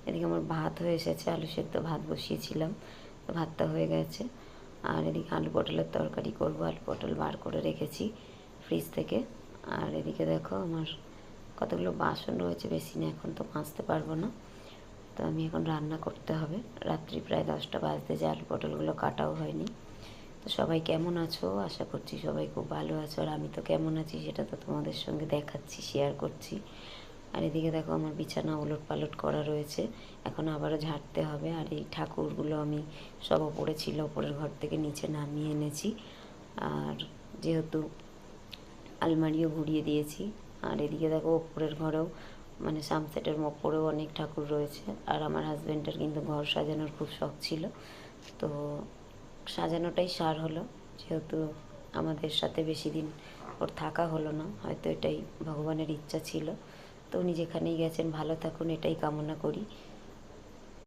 এদিকে আমার ভাত হয়ে এসেছে, আলু সেদ্ধ ভাত বসিয়েছিলাম, তো ভাতটা হয়ে গেছে। আর এদিকে আলু পটলের তরকারি করব, আলু পটল বার করে রেখেছি ফ্রিজ থেকে। আর এদিকে দেখো আমার কতগুলো বাসন রয়েছে, বেশি না, এখন তো মাজতে পারবো না। তো আমি এখন রান্না করতে হবে, রাত্রি প্রায় 10টা বাজতে যায়, আলু পটলগুলো কাটাও হয়নি। তো সবাই কেমন আছো? আশা করছি সবাই খুব ভালো আছো। আর আমি তো কেমন আছি সেটা তো তোমাদের সঙ্গে দেখাচ্ছি, শেয়ার করছি। আর এদিকে দেখো আমার বিছানা ওলট পালট করা রয়েছে, এখন আবারও ঝাড়তে হবে। আর এই ঠাকুরগুলো আমি সব ওপরে ছিল, ওপরের ঘর থেকে নিচে নামিয়ে এনেছি। আর যেহেতু আলমারিও ঘুরিয়ে দিয়েছি। আর এদিকে দেখো ওপরের ঘরেও মানে সানসেটের ওপরেও অনেক ঠাকুর রয়েছে। আর আমার হাজব্যান্ডের কিন্তু ঘর সাজানোর খুব শখ ছিল, তো সাজানোটাই সার হলো। যেহেতু আমাদের সাথে বেশি দিন ওর থাকা হলো না, হয়তো এটাই ভগবানের ইচ্ছা ছিল। তো উনি যেখানেই গেছেন ভালো থাকুন, এটাই কামনা করি।